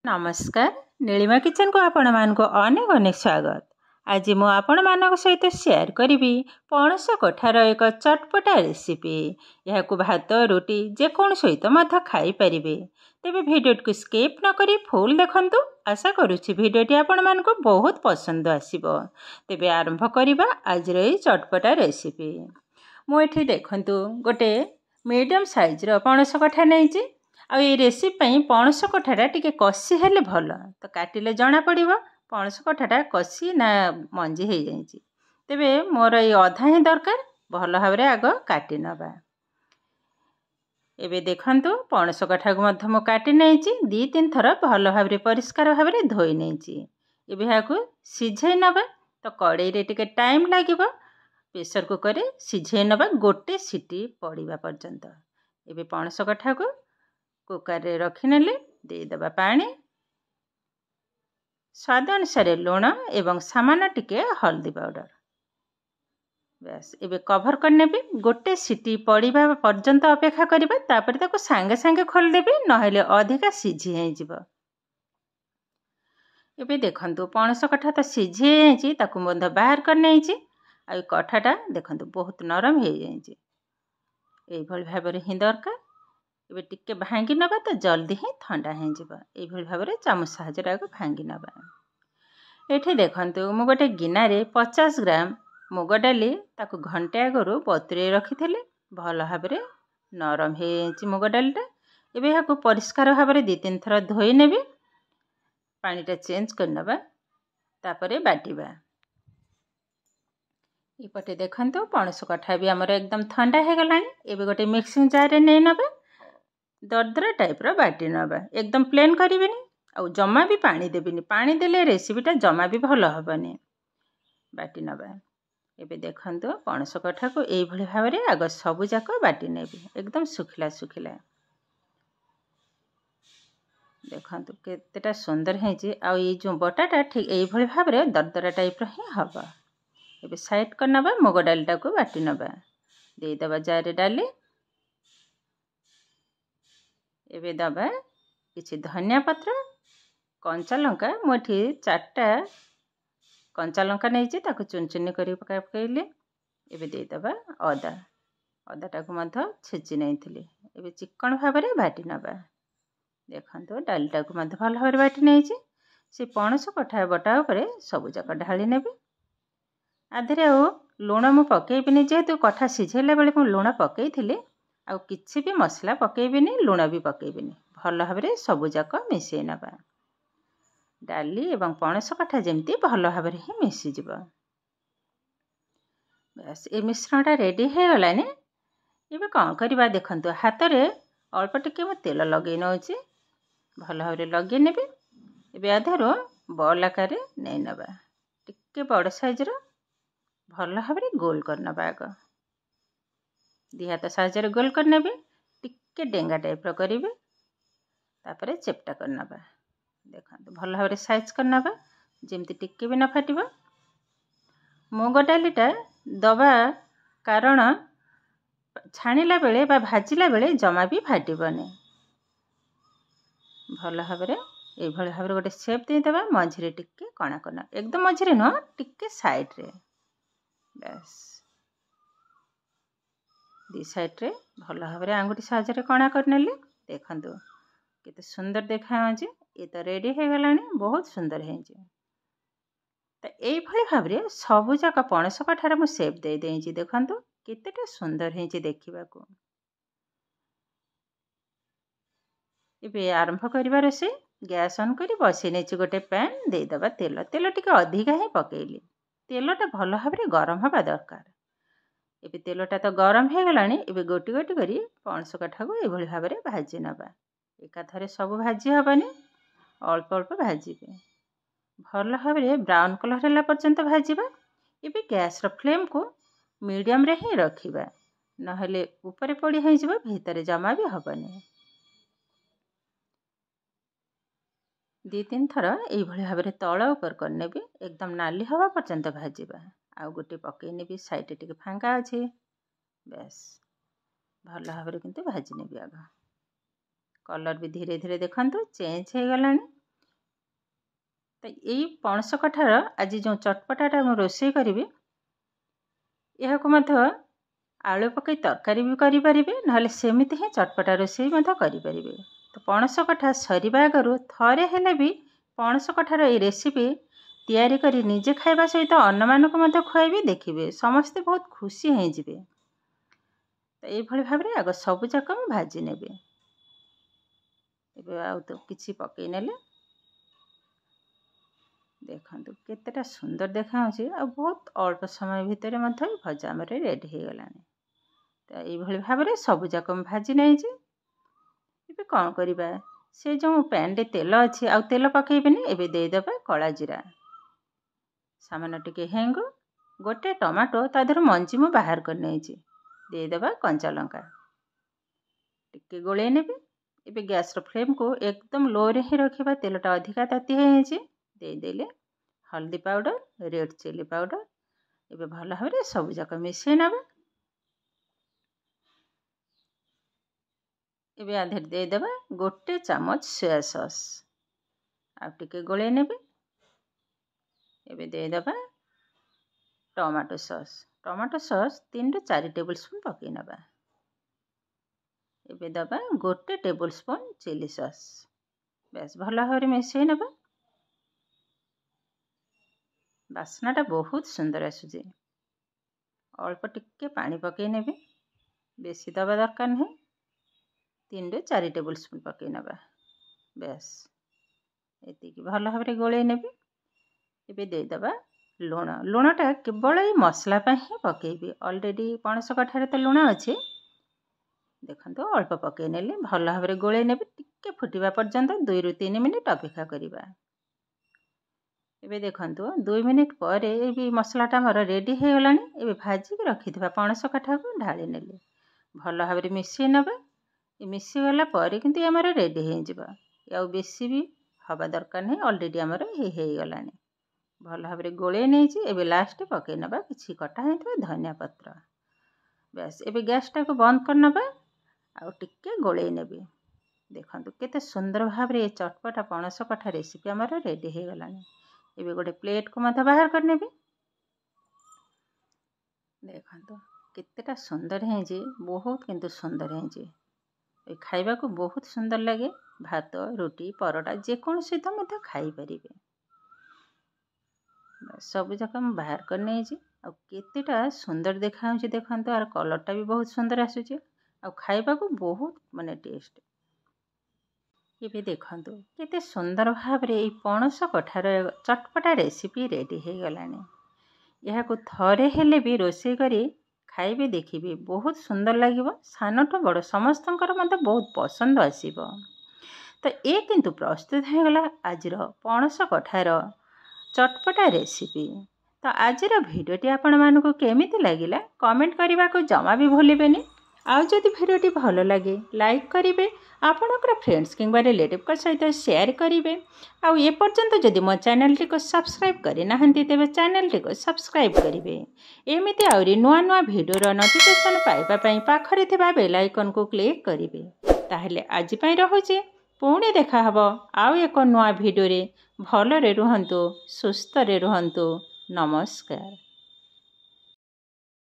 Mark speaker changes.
Speaker 1: नमस्कार नीलिमा किचन को आपण मानक अनेक अनेक स्वागत। आज मु आपण मानक सहित शेयर करी पणस कठार एक चटपटा रेसिपी। यह भात रुटी जेकोन सहित मध्य खाई परिबे। तेबे वीडियो को स्किप न करी फुल देखंतु। आशा करुछि वीडियोटी आपण मानक बहुत पसंद आसीबो। तेबे आरंभ करिबा आज रे चटपटा रेसिपी। मु एठी देखंतु गोटे मीडियम साइज रो पणस कठा नैछि। आ ये रेसिपी पणस कठाटा टिके कषि हेले भल तो काटिले जना पड़िबो पणस कठाटा कषि ना मंजी हो जाइछि। तेबे मोर ये अधा ही दरकार भल भाव आग काटि नबा। एबे देखंतु पणस कठा को मध्य मु काटि नैछि 2-3 थर भल भाव परिष्कार भाव धोई नैछि। एबे हाकु सिझै नबा तो कड़ाई रे टिके टाइम लागिबो। प्रेशर कुकर रे सिझै नबा गोटे सीटी पड़िबा पर्यंत। एबे पणस कठा को कुकर रे रखी नेले देदेबा पानी स्वाद अनुसार लुण एवं सामान्य टिके हल्दी पाउडर। बस एबे कभर करने भी गोटे सीटी पड़िबा पर्यंत अपेक्षा करिबा। तापर ताको संगे संगे खोल देबे नहेले अधिका सिझी हे जिवो। एबे देखंतु पणस कठा तो सिझी हेछि ताको बंध बाहर कर नैछि। आ कठाटा देखंतु बहुत नरम हे जाइछि। एई भल भाव रे ही दरकार। एबे टिके भांगी नबा तो जल्दी ही ठंडा हे जिवो। एई भल भाव रे चामच साहाय्य आग भांगी नबा। एठी देखंतु मु गोटे गिना रे 50 ग्राम मुग डाली ताको घंटे आगरु बतुरे रखिथिले। भल भाव रे नरम हेछि मुग डालीटा। एबे हाकु परिष्कार भाव रे 2-3 थर धोई नेबे। पानीटा चेंज कर नबा तापरे बाटिबा। इपटे देखंतु पणस कठा भी हमर एकदम ठंडा हे गलानी। एबे गोटे मिक्सिंग जार रे नै नबा दरदरा टाइप रो बाटी नबा। एकदम प्लेन करिबेनी आ जमा भी पानी देबेनी। पानी देले रेसिपीटा जमा भी भल हबनी। बाटी नबा। एबे देखंतु पणस कठा को एई भली भाव रे आग सबु जाक बाटी नेबे एकदम सुखिला सुखिला। देखंतु केतेटा सुंदर हेछि। आ ई जो बटाटा ठीक एई भली भाव रे दरदरा टाइप रो ही हबा। एबे साइड कर नबा मुग डालटा को बाटी नबा। दे दबा जार रे डाली। एबे दबा किछि धनिया पत्र कंचा लंका मोठी 4टा कंचा लंका नैछि ताको चुन चुनी करी पकाइले। एबे दे दबा अदाटा को मध्य छेची नैथिले। एबे चिकन भाव रे बाटी नबा। देखंतु डालटा को मध्य भल भाव रे बाटी नैछि। से पणस कठा बटा ऊपर सब जाक ढाली नेबे। आधरे आ लुण मु पकेइबिनी जेहेतु कठा सिझेला बेले मु लुण पकेइथिले। आ किछि भी मसला पकेइबिनी लुण भी पकेइबिनी। भल भाव रे सब जाक मिसै नबा। डाली एवं पणस कठा जेमती भल भाव रे ही मिसी जिवो। बस ए मिश्रणटा रेडी हे गलानी। एबे कोन करबा देखंतु हाथ रे अल्प टिके मु तेल लगै नउछि। भल भाव रे लगै नेबे। एबे आधरो बॉल आकार रे नै नबा। टिके बड़ साइज रो भल भाव रे गोल कर नबा। आग दी हाथ साहाय्य रे गोल कर नेबे। टिके डेंगा टाइप रो करिवे। तापरे चेपटा कर नबा। देखंतु भल भाव रे साइज कर नबा जेमती टिके भी न फाटिबो। मुग डालीटा दबा कारण छाणीला बेले बा भाजिला बेले जमा भी फाटिबोनी। भल भाव रे एई भल भाव रे गोटे शेप दे दबा। मझी रे टिके कणा कणा एकदम मझी रे न टिके साइड रे। बस दी साइड रे भल भाव रे आंगुठी साहाय्य रे कणा कर नेले। देखंतु केते सुंदर देखाउछि। ये तो रेडी हे गलानी बहुत सुंदर हेछि। तो एई भली भाव रे सबु जाक पणस कठार मु शेप दे देछि। देखंतु केतेटा सुंदर हेछि देखिबा को। एबे आरंभ करिबा रसे गैस ऑन करी बसि नेछि गोटे पैन। दे दबा तेल। तेल टिके अधिका ही पकेइली। तेलटा भल भाव रे गरम हबा दरकार। एबे तेलटा तो गरम हे गलानी। एबे गोटी गोटी करी पणस कठा को ए भली भाव रे भाजी नबा। एका थरे सब भाजी हबनी अल्प अल्प भाजीबे। भल भाव रे ब्राउन कलर होला पर्यंत भाजीबा। एबे गैस रो फ्लेम को मीडियम रे ही रखिबा नहले ऊपर पड़ी हे जिवो भीतर जमा भी हबनी। 2-3 थर एई भली भाव रे तळ ऊपर करनेबे एकदम नाली हवा पर्यंत भाजीबा। आ गोटे पकेइ नेबी साइड टिके फांका अछि। बस भल भाव रे किंतु भाजी नेबी। आग कलर भी धीरे धीरे देखंतु चेंज हे गलानी। तो यही पणस कठार आज जो चटपटाटा मु रोषे करी यह आलू पकई तरकारी भी करें ना सेमती ही चटपटा रोषे करें। तो पणस कठा सरिबा आगरू थरे हेले भी पणस कठार ये रेसिपी तैयारी करी निजे खाइबा सहित अन्य मानक खुआबी देखिए समस्ते बहुत खुशी हो जिवे। तो ये भाव में आग सबू जाक भाजी ने तो किसी पकई ने देखु केतेटा सुंदर देखा बहुत अल्प समय भितर भजा आम रेडी हो गला। तो ये भाव में सबू जाक भाजी नहीं कौन करवा से जो पैन रे तेल अच्छी आउ तेल पकईबेनि एबे देदेबा कला जीरा सामान्य टिके हेंग गोटे टमाटो तादर मंजी मु बाहर कर नहीं देदेबा कंचा लंका टिके गोले ने एबे गैस रो फ्लेम को एकदम लो रे ही रखिबा। तेलटा अधिका ताती है देदेले हल्दी पाउडर रेड चिली पाउडर एबे भल भाव में सब जाक मिसई नबा। एबे आधे देदेबा गोटे चामच सोया सॉस आ टिके गोले ने एबे देदेबा टमाटो सॉस 3 ରୁ 4 टेबल स्पून पकई नबा। एबे दबा गोटे टेबल स्पून चिली सॉस बेस भल भाव में मिसई नबा। बास्नाटा बहुत सुंदर आसुचे अल्प टिके पानी पकई ने बेसी दबा दरकार नहीं 3 ରୁ 4 टेबल स्पून पकई नबा। बेस एति भल भाव में गोले ने देदेबा लुण लुणटा केवल ये मसला ही पकईबी ऑलरेडी पणस कठारे तो लुण अच्छे देखो अल्प पकई ने भल भाव में गोले ने टिके फुटवा पर्यंत 2 ରୁ 3 मिनिट अपेक्षा करवा। एबे देखंतु 2 मिनिट पर ये मसलाटा मोर रेडी हो गलानी। एबे भाजी रखिथिबा पणस कठा को ढाली नेले भल भाव में मिसई नबा। ये मिसई गला पर किंतु हमर रेडी हो जिबा या बेसी भी हवा दरकार नहीं ऑलरेडी हमर हो गलानी भल भाव में गोले नहीं। एबे लास्ट पकई नबा किछि कटा होइथबा धनिया पत्र बस एबे गैस टा को बंद कर नबा आ टिके गोले नेबे। देखंतु केते सुंदर भाव में चटपटा पणस कठा रेसिपी हमर रेडी हो गलानी। एबे गोटे प्लेट को मत बाहर कर नेबे। देखंतु केतेटा सुंदर है बहुत किंतु सुंदर है खाइबा को बहुत सुंदर लगे भात रुटी परोटा जेकोन सहित मत खाई परिबे। सब जाक बाहर कर नहीं केतेटा सुंदर देखा देखो यार कलरटा भी बहुत सुंदर आसुचे आ खाइबा को बहुत माने टेस्ट। ये देखंतु केते सुंदर भाव में पणस कठार चटपटा रेसिपी रेडी हो गलानी। यह को थरे हेले भी रोषे करी खाइबे देखिए बहुत सुंदर लगे सानठू बड़ समस्त मत बहुत पसंद आसीबो। तो ये किंतु प्रस्तुत हो गला आज पणस कठार चटपटा रेसिपी। तो आज भिडियोटी आपण मानक केमिति लागिला कमेंट करने को जमा भी भूलिबेनी। आउ जदि भिडियोटी भल लगे लाइक करेंगे आपणकर फ्रेंड्स किंबा रिलेटिव सहित शेयर करेंगे। आउ ए पर्यंत जदि मो चैनल टी को सब्सक्राइब करना तेज चैनल टी को सब्सक्राइब करेंगे। एमती आहरी नुआ नुआ भिडियोर नोटिफिकेशन पाइबापी पाखरे थिबा बेल आइकन को क्लिक करेंगे। ताहले आज पई रहुचे पुणी देखा हबो आउ एक नुआ भिडियो रे। भलरे रुहंतु सुस्थ रे रुहंतु। नमस्कार।